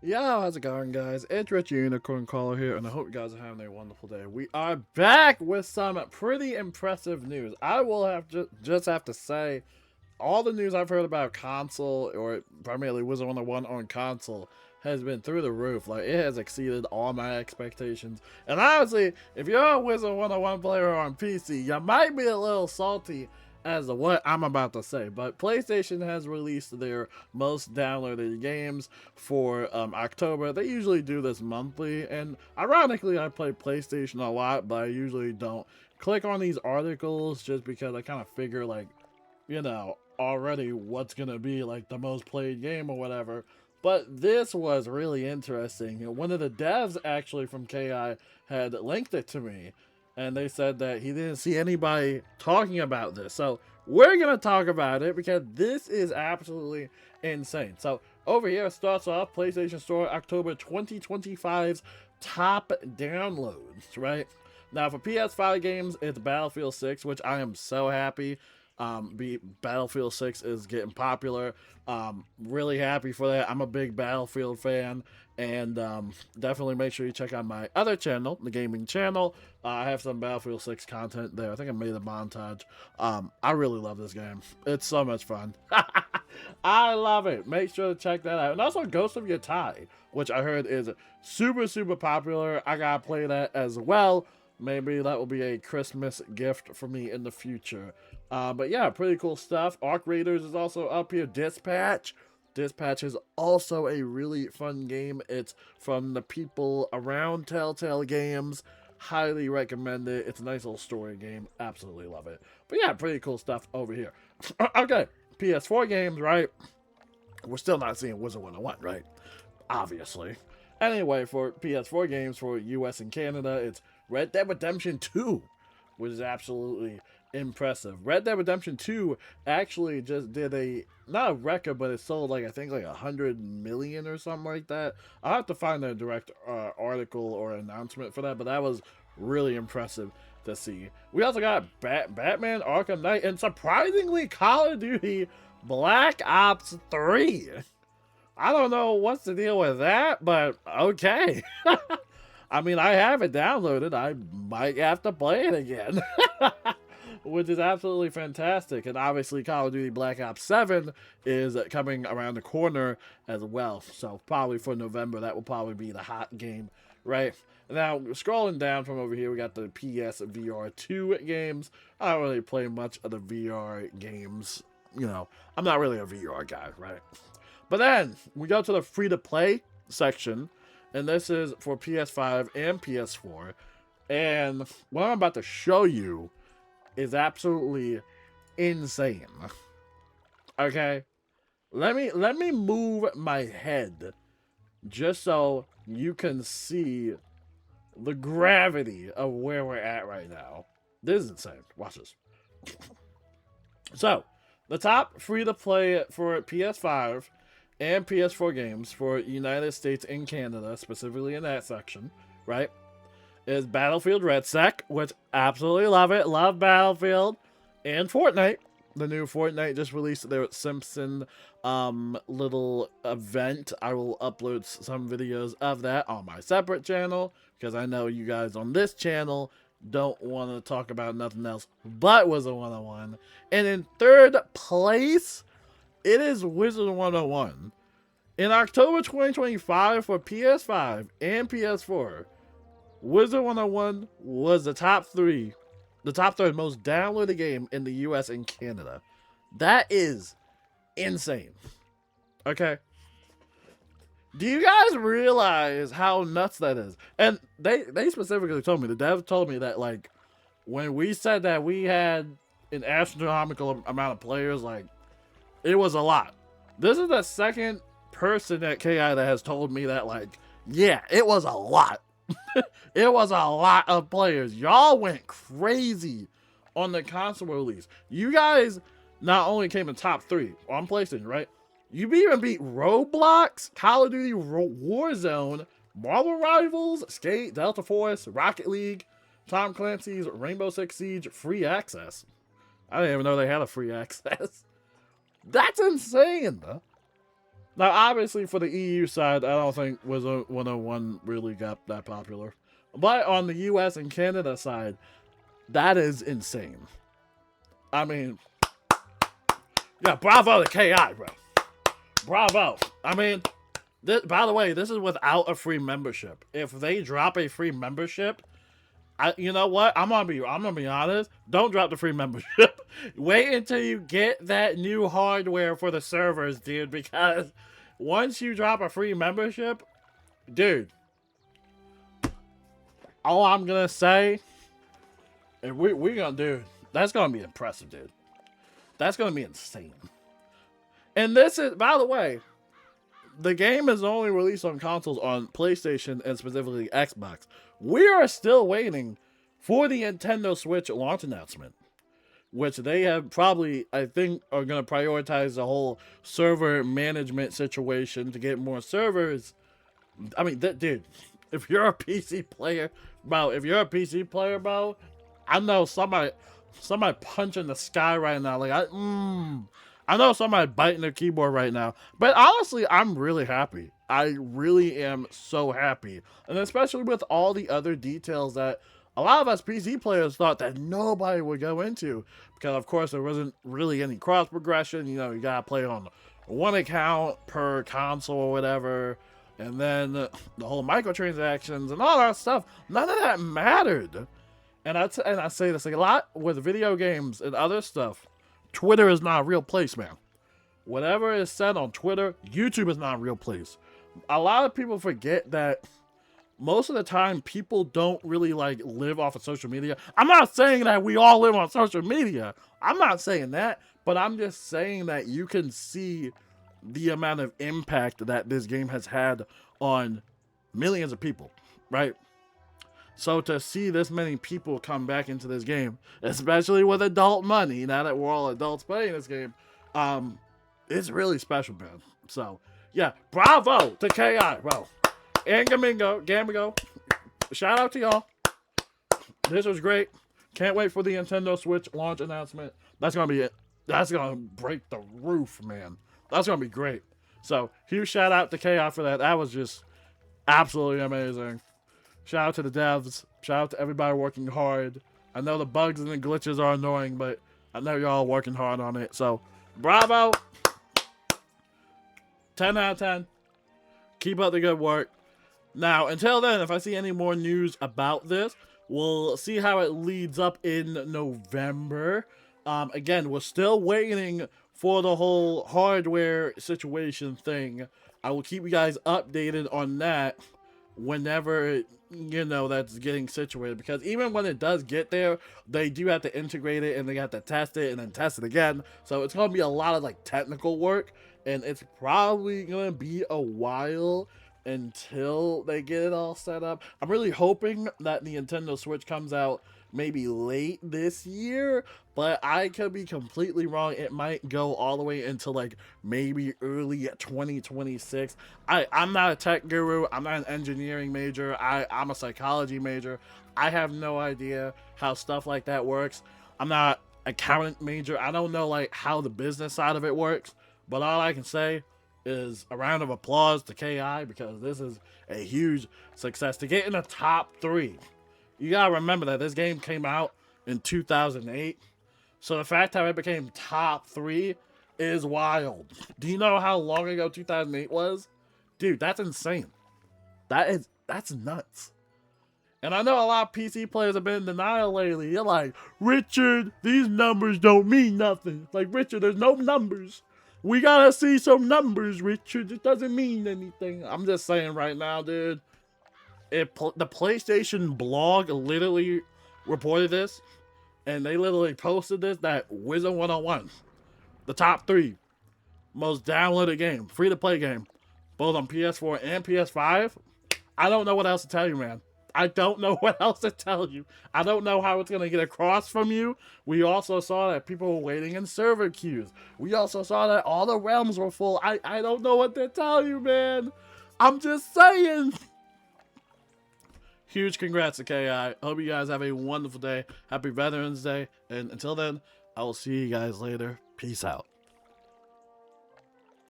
Yo, how's it going, guys? It's Rich Unicorn Caller here, and I hope you guys are having a wonderful day. We are back with some pretty impressive news. I will have just have to say, all the news I've heard about console, or primarily WIZARD101 on console, has been through the roof. Like, it has exceeded all my expectations. And honestly, if you're a WIZARD101 player on PC, you might be a little salty as to what I'm about to say. But PlayStation has released their most downloaded games for October. They usually do this monthly, and ironically, I play PlayStation a lot, but I usually don't click on these articles just because I kind of figure, like, already what's gonna be like the most played game or whatever. But this was really interesting. One of the devs actually from KI had linked it to me, and they said that he didn't see anybody talking about this. So we're gonna talk about it because this is absolutely insane. So over here starts off PlayStation Store October 2025's top downloads, right? Now for PS5 games, it's Battlefield 6, which I am so happy. Battlefield 6 is getting popular. Really happy for that. I'm a big Battlefield fan, and definitely make sure you check out my other channel, the gaming channel. I have some Battlefield 6 content there. I think I made a montage. I really love this game. It's so much fun. I love it. Make sure to check that out. And also Ghost of Yatai, which I heard is super, super popular. I gotta play that as well. Maybe that will be a Christmas gift for me in the future. But yeah, pretty cool stuff. Arc Raiders is also up here. Dispatch. Dispatch is also a really fun game. It's from the people around Telltale Games. Highly recommend it. It's a nice little story game. Absolutely love it. But yeah, pretty cool stuff over here. Okay, PS4 games, right? We're still not seeing WIZARD101, right? Obviously. Anyway, for PS4 games for US and Canada, it's Red Dead Redemption 2, which is absolutely impressive. Red Dead Redemption 2 actually just did not a record, but it sold like, I think like 100 million or something like that. I'll have to find a direct article or announcement for that, but that was really impressive to see. We also got Batman Arkham Knight, and surprisingly Call of Duty Black Ops 3. I don't know what's the deal with that, but okay. I mean, I have it downloaded. I might have to play it again. Which is absolutely fantastic. And obviously, Call of Duty Black Ops 7 is coming around the corner as well. So, probably for November, that will probably be the hot game, right? Now, scrolling down from over here, we got the PS VR 2 games. I don't really play much of the VR games. I'm not really a VR guy, right? But then, we go to the free-to-play section. And this is for PS5 and PS4. And what I'm about to show you is absolutely insane. Okay? Let me move my head just so you can see the gravity of where we're at right now. This is insane. Watch this. So, the top free-to-play for PS5 and PS4 games for United States and Canada, specifically in that section, right, is Battlefield Red Sec, which absolutely love it. Love Battlefield. And Fortnite. The new Fortnite just released their Simpson little event. I will upload some videos of that on my separate channel, because I know you guys on this channel don't want to talk about nothing else but WIZARD101. And in third place, it is WIZARD101. In October 2025 for PS5 and PS4, WIZARD101 was the top third most downloaded game in the US and Canada. That is insane. Okay? Do you guys realize how nuts that is? And they specifically told me, the devs told me that, like, when we said that we had an astronomical amount of players, like, it was a lot. This is the second person at KI that has told me that, like, yeah, it was a lot. It was a lot of players. Y'all went crazy on the console release. You guys not only came in top 3 on PlayStation, right? You even beat Roblox, Call of Duty Warzone, Marvel Rivals, Skate, Delta Force, Rocket League, Tom Clancy's Rainbow Six Siege free access. I didn't even know they had a free access. That's insane. Now, obviously, for the EU side, I don't think WIZARD101 really got that popular. But on the US and Canada side, that is insane. I mean, yeah, bravo to KI, bro. Bravo. I mean, by the way, this is without a free membership. If they drop a free membership, you know what? I'm gonna be honest. Don't drop the free membership. Wait until you get that new hardware for the servers, dude. Because once you drop a free membership, dude, all I'm gonna say, and we gonna do, that's gonna be impressive, dude. That's gonna be insane. And this is, by the way, the game is only released on consoles on PlayStation and specifically Xbox. We are still waiting for the Nintendo Switch launch announcement, which they have probably, I think, are going to prioritize the whole server management situation to get more servers. I mean, dude, if you're a PC player, bro, I know somebody punching the sky right now. Like, I know somebody biting their keyboard right now. But honestly, I'm really happy. I really am so happy. And especially with all the other details that a lot of us PC players thought that nobody would go into. Because, of course, there wasn't really any cross progression. You know, you got to play on one account per console or whatever. And then the whole microtransactions and all that stuff. None of that mattered. And I say this a lot with video games and other stuff. Twitter is not a real place, man. Whatever is said on Twitter, YouTube is not a real place. A lot of people forget that most of the time people don't really like live off of social media. I'm not saying that we all live on social media. I'm not saying that, but I'm just saying that you can see the amount of impact that this game has had on millions of people, right? So to see this many people come back into this game, especially with adult money, now that we're all adults playing this game, it's really special, man. So, yeah, bravo to KI, bro. And Gamigo, shout out to y'all. This was great. Can't wait for the Nintendo Switch launch announcement. That's going to be it. That's going to break the roof, man. That's going to be great. So, huge shout out to KI for that. That was just absolutely amazing. Shout out to the devs. Shout out to everybody working hard. I know the bugs and the glitches are annoying, but I know y'all working hard on it. So, bravo. 10 out of 10. Keep up the good work. Now, until then, if I see any more news about this, we'll see how it leads up in November. Again, we're still waiting for the whole hardware situation thing. I will keep you guys updated on that whenever, you know, that's getting situated, because even when it does get there, they do have to integrate it and they have to test it and then test it again. So it's going to be a lot of like technical work, and it's probably going to be a while until they get it all set up. I'm really hoping that the Nintendo Switch comes out maybe late this year, but I could be completely wrong. It might go all the way into like maybe early 2026. I'm not a tech guru. I'm not an engineering major. I'm a psychology major. I have no idea how stuff like that works. I'm not an accountant major. I don't know like how the business side of it works, but all I can say is a round of applause to KI, because this is a huge success to get in the top 3. You gotta remember that this game came out in 2008. So the fact that it became top 3 is wild. Do you know how long ago 2008 was? Dude, that's insane. That's nuts. And I know a lot of PC players have been in denial lately. You're like, Richard, these numbers don't mean nothing. Like, Richard, there's no numbers. We gotta see some numbers, Richard. It doesn't mean anything. I'm just saying right now, dude. The PlayStation blog literally reported this, and they literally posted this, that WIZARD101, the top 3 most downloaded game, free-to-play game, both on PS4 and PS5. I don't know what else to tell you, man. I don't know what else to tell you. I don't know how it's going to get across from you. We also saw that people were waiting in server queues. We also saw that all the realms were full. I don't know what to tell you, man. I'm just saying. Huge congrats to KI. Hope you guys have a wonderful day. Happy Veterans Day. And until then, I will see you guys later. Peace out.